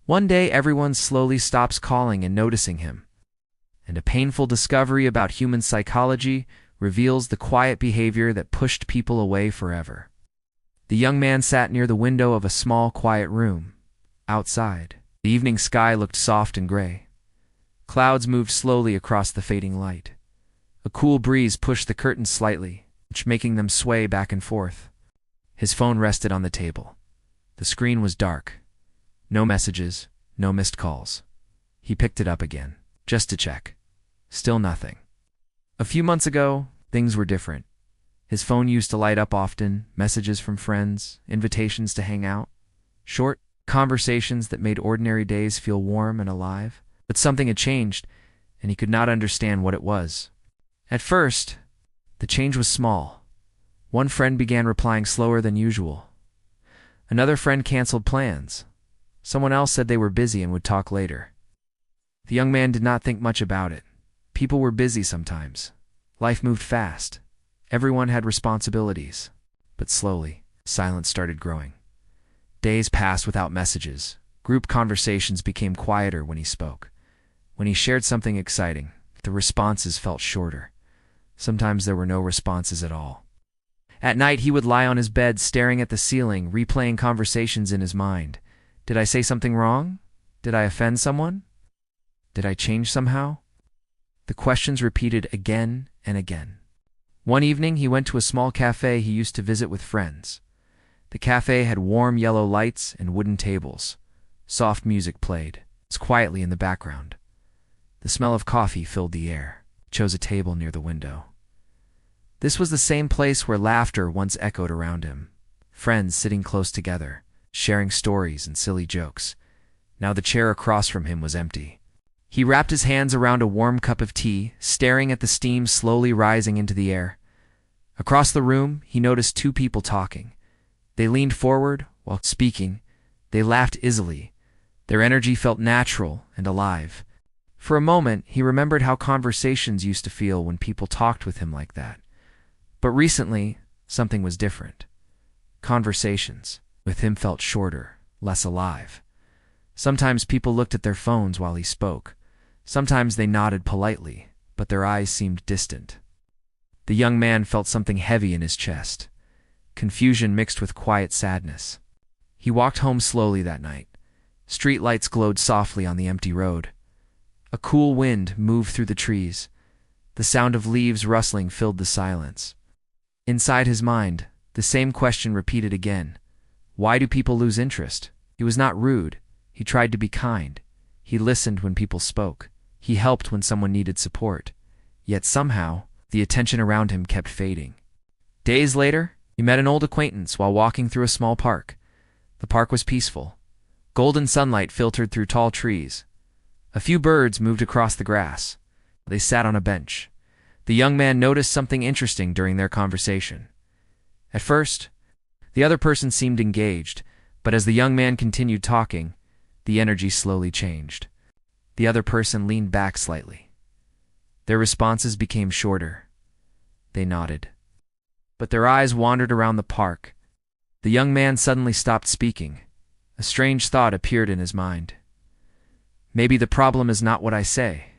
One day, everyone slowly stops calling and noticing him, and a painful discovery about human psychology reveals the quiet behavior that pushed people away forever. The young man sat near the window of a small, quiet room. Outside, the evening sky looked soft and gray. Clouds moved slowly across the fading light. A cool breeze pushed the curtains slightly, making them sway back and forth. His phone rested on the table. The screen was dark. No messages, no missed calls. He picked it up again, just to check. Still nothing. A few months ago, things were different. His phone used to light up often, messages from friends, invitations to hang out. Short conversations that made ordinary days feel warm and alive. But something had changed, and he could not understand what it was. At first, the change was small. One friend began replying slower than usual. Another friend canceled plans. Someone else said they were busy and would talk later. The young man did not think much about it. People were busy sometimes. Life moved fast. Everyone had responsibilities. But slowly, silence started growing. Days passed without messages. Group conversations became quieter when he spoke. When he shared something exciting, the responses felt shorter. Sometimes there were no responses at all. At night, he would lie on his bed staring at the ceiling, replaying conversations in his mind. Did I say something wrong? Did I offend someone? Did I change somehow? The questions repeated again and again. One evening, he went to a small cafe he used to visit with friends. The cafe had warm yellow lights and wooden tables. Soft music played, quietly in the background. The smell of coffee filled the air. He chose a table near the window. This was the same place where laughter once echoed around him. Friends sitting close together, sharing stories and silly jokes. Now the chair across from him was empty. He wrapped his hands around a warm cup of tea, staring at the steam slowly rising into the air. Across the room, he noticed two people talking. They leaned forward while speaking. They laughed easily. Their energy felt natural and alive. For a moment, he remembered how conversations used to feel when people talked with him like that. But recently, something was different. Conversations with him felt shorter, less alive. Sometimes people looked at their phones while he spoke. Sometimes they nodded politely, but their eyes seemed distant. The young man felt something heavy in his chest, confusion mixed with quiet sadness. He walked home slowly that night. Street lights glowed softly on the empty road. A cool wind moved through the trees. The sound of leaves rustling filled the silence. Inside his mind, the same question repeated again. Why do people lose interest? He was not rude. He tried to be kind. He listened when people spoke. He helped when someone needed support. Yet somehow, the attention around him kept fading. Days later, he met an old acquaintance while walking through a small park. The park was peaceful. Golden sunlight filtered through tall trees. A few birds moved across the grass. They sat on a bench. The young man noticed something interesting during their conversation. At first, the other person seemed engaged, but as the young man continued talking, the energy slowly changed. The other person leaned back slightly. Their responses became shorter. They nodded. But their eyes wandered around the park. The young man suddenly stopped speaking. A strange thought appeared in his mind. Maybe the problem is not what I say.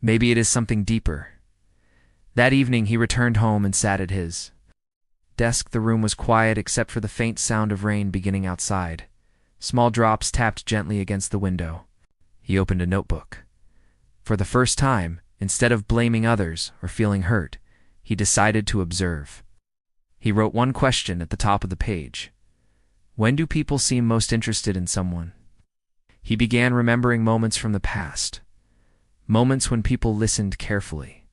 Maybe it is something deeper. That evening he returned home and sat at his desk. The room was quiet except for the faint sound of rain beginning outside. Small drops tapped gently against the window. He opened a notebook. For the first time, instead of blaming others or feeling hurt, he decided to observe. He wrote one question at the top of the page. When do people seem most interested in someone? He began remembering moments from the past. Moments when people listened carefully.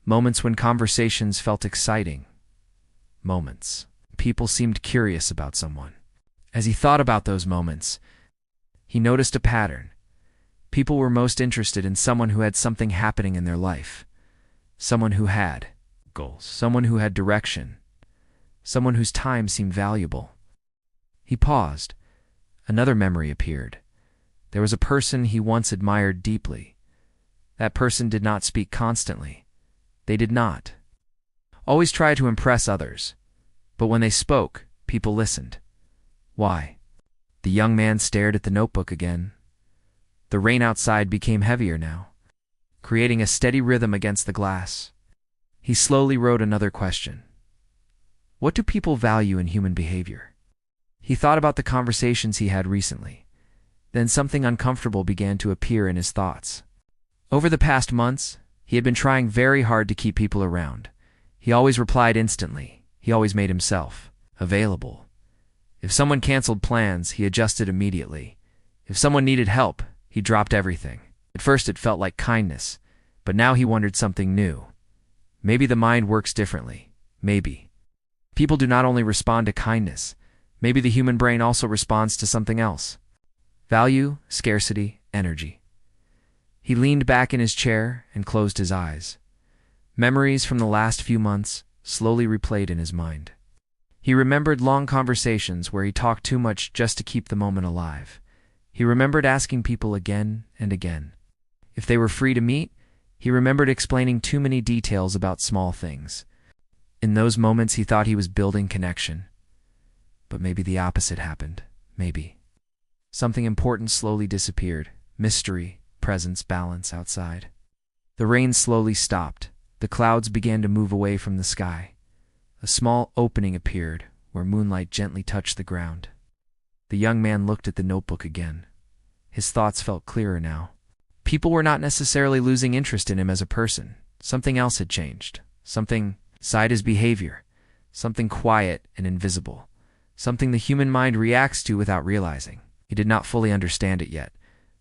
Moments when conversations felt exciting. Moments people seemed curious about someone. As he thought about those moments, he noticed a pattern. People were most interested in someone who had something happening in their life. Someone who had goals. Someone who had direction. Someone whose time seemed valuable. He paused. Another memory appeared. There was a person he once admired deeply. That person did not speak constantly. They did not always try to impress others. But when they spoke, people listened. Why? The young man stared at the notebook again. The rain outside became heavier now, creating a steady rhythm against the glass. He slowly wrote another question. What do people value in human behavior? He thought about the conversations he had recently. Then something uncomfortable began to appear in his thoughts. Over the past months, he had been trying very hard to keep people around. He always replied instantly. He always made himself available. If someone canceled plans, he adjusted immediately. If someone needed help, he dropped everything. At first it felt like kindness, but now he wondered something new. Maybe the mind works differently. Maybe. People do not only respond to kindness. Maybe the human brain also responds to something else. Value, scarcity, energy. He leaned back in his chair and closed his eyes. Memories from the last few months slowly replayed in his mind. He remembered long conversations where he talked too much just to keep the moment alive. He remembered asking people again and again if they were free to meet. He remembered explaining too many details about small things. In those moments he thought he was building connection. But maybe the opposite happened. Maybe. Something important slowly disappeared. Mystery, presence, balance outside. The rain slowly stopped. The clouds began to move away from the sky. A small opening appeared where moonlight gently touched the ground. The young man looked at the notebook again. His thoughts felt clearer now. People were not necessarily losing interest in him as a person. Something else had changed. Something inside his behavior. Something quiet and invisible. Something the human mind reacts to without realizing. He did not fully understand it yet,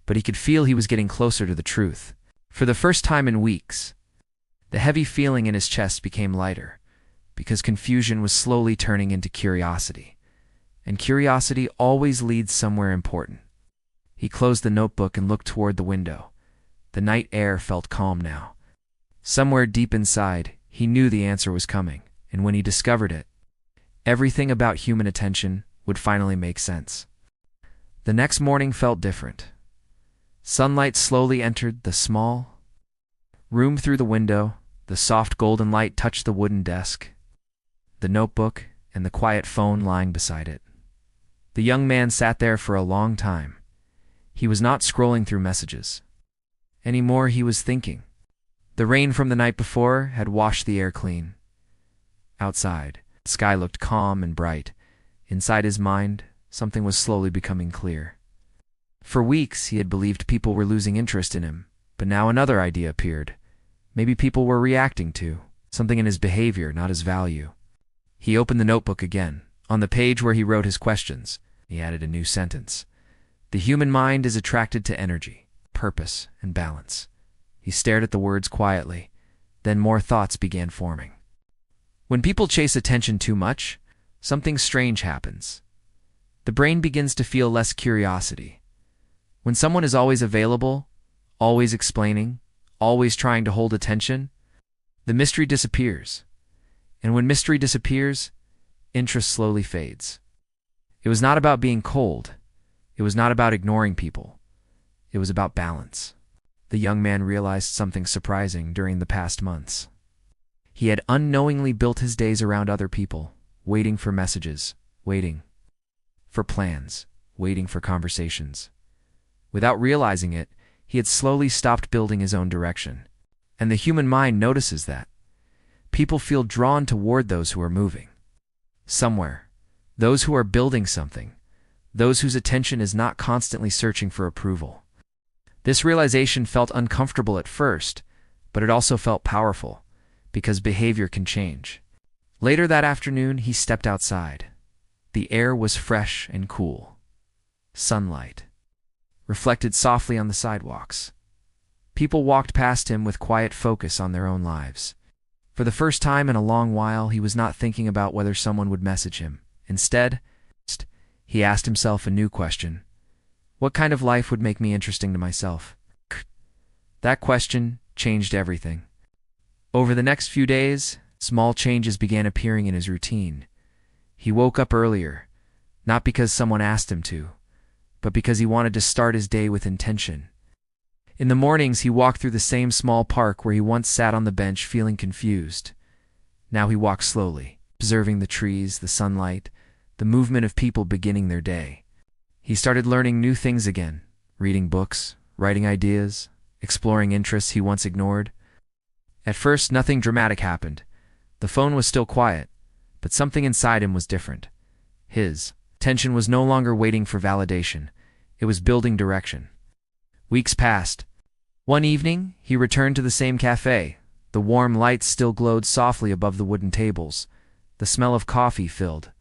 but he could feel he was getting closer to the truth. For the first time in weeks, the heavy feeling in his chest became lighter, because confusion was slowly turning into curiosity. And curiosity always leads somewhere important. He closed the notebook and looked toward the window. The night air felt calm now. Somewhere deep inside, he knew the answer was coming, and when he discovered it, everything about human attention would finally make sense. The next morning felt different. Sunlight slowly entered the small room through the window. The soft golden light touched the wooden desk, the notebook, and the quiet phone lying beside it. The young man sat there for a long time. He was not scrolling through messages. Anymore, he was thinking. The rain from the night before had washed the air clean. Outside, the sky looked calm and bright. Inside his mind, something was slowly becoming clear. For weeks, he had believed people were losing interest in him, but now another idea appeared. Maybe people were reacting to something in his behavior, not his value. He opened the notebook again. On the page where he wrote his questions, he added a new sentence. The human mind is attracted to energy, purpose, and balance. He stared at the words quietly. Then more thoughts began forming. When people chase attention too much, something strange happens. The brain begins to feel less curiosity. When someone is always available, always explaining, always trying to hold attention, the mystery disappears. And when mystery disappears, interest slowly fades. It was not about being cold. It was not about ignoring people. It was about balance. The young man realized something surprising during the past months. He had unknowingly built his days around other people, waiting for messages, waiting for plans, waiting for conversations. Without realizing it, he had slowly stopped building his own direction. And the human mind notices that. People feel drawn toward those who are moving somewhere, those who are building something, those whose attention is not constantly searching for approval. This realization felt uncomfortable at first, but it also felt powerful, because behavior can change. Later that afternoon, he stepped outside. The air was fresh and cool. Sunlight reflected softly on the sidewalks. People walked past him with quiet focus on their own lives. For the first time in a long while, he was not thinking about whether someone would message him. Instead, he asked himself a new question. What kind of life would make me interesting to myself? That question changed everything. Over the next few days, small changes began appearing in his routine. He woke up earlier, not because someone asked him to, but because he wanted to start his day with intention. In the mornings, he walked through the same small park where he once sat on the bench feeling confused. Now he walked slowly, observing the trees, the sunlight, the movement of people beginning their day. He started learning new things again, reading books, writing ideas, exploring interests he once ignored. At first, nothing dramatic happened. The phone was still quiet, but something inside him was different. His attention was no longer waiting for validation. It was building direction. Weeks passed. One evening, he returned to the same cafe. The warm lights still glowed softly above the wooden tables. The smell of coffee filled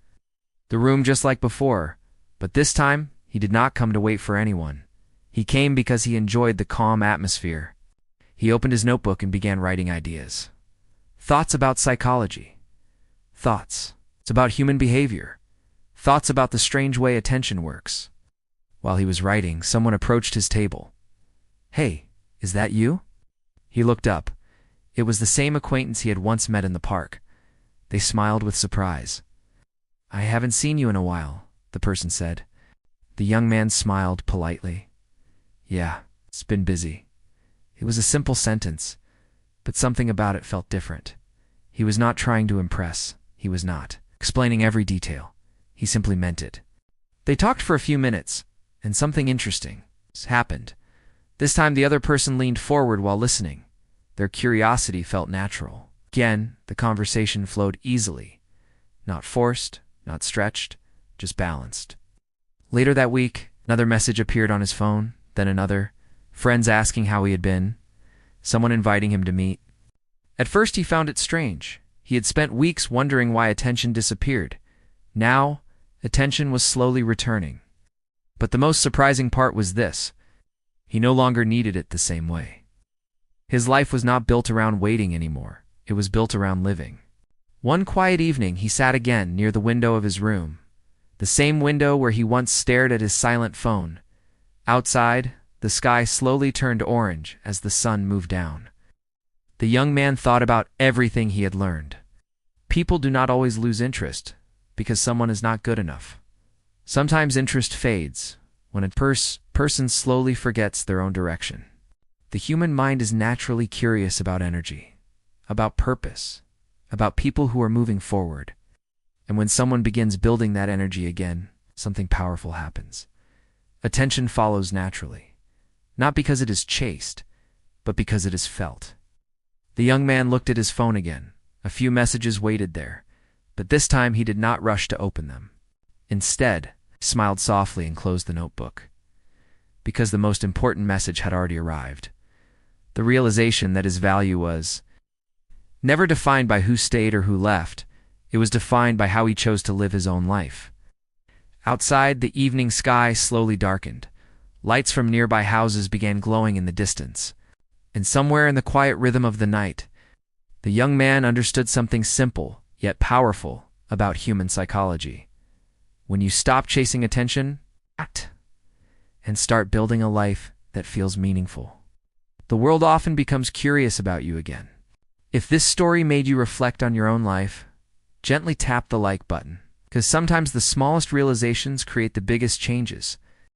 the room just like before, but this time he did not come to wait for anyone. He came because he enjoyed the calm atmosphere. He opened his notebook and began writing ideas. Thoughts about psychology. Thoughts about human behavior. Thoughts about the strange way attention works. While he was writing, someone approached his table. "Hey, is that you?" He looked up. It was the same acquaintance he had once met in the park. They smiled with surprise. "I haven't seen you in a while," the person said. The young man smiled politely. "Yeah, it's been busy." It was a simple sentence, but something about it felt different. He was not trying to impress. He was not explaining every detail. He simply meant it. They talked for a few minutes, and something interesting happened. This time the other person leaned forward while listening. Their curiosity felt natural. Again, the conversation flowed easily. Not forced, not stretched, just balanced. Later that week, another message appeared on his phone, then another. Friends asking how he had been. Someone inviting him to meet. At first he found it strange. He had spent weeks wondering why attention disappeared. Now, attention was slowly returning. But the most surprising part was this. He no longer needed it the same way. His life was not built around waiting anymore. It was built around living. One quiet evening, he sat again near the window of his room, the same window where he once stared at his silent phone. Outside, the sky slowly turned orange as the sun moved down. The young man thought about everything he had learned. People do not always lose interest because someone is not good enough. Sometimes interest fades when a person slowly forgets their own direction. The human mind is naturally curious about energy, about purpose, about people who are moving forward. And when someone begins building that energy again, something powerful happens. Attention follows naturally, not because it is chased, but because it is felt. The young man looked at his phone again. A few messages waited there, but this time he did not rush to open them. Instead, he smiled softly and closed the notebook, because the most important message had already arrived. The realization that his value was never defined by who stayed or who left. It was defined by how he chose to live his own life. Outside, the evening sky slowly darkened. Lights from nearby houses began glowing in the distance. And somewhere in the quiet rhythm of the night, the young man understood something simple, yet powerful, about human psychology. When you stop chasing attention, act, and start building a life that feels meaningful, the world often becomes curious about you again. If this story made you reflect on your own life, gently tap the like button, because sometimes the smallest realizations create the biggest changes.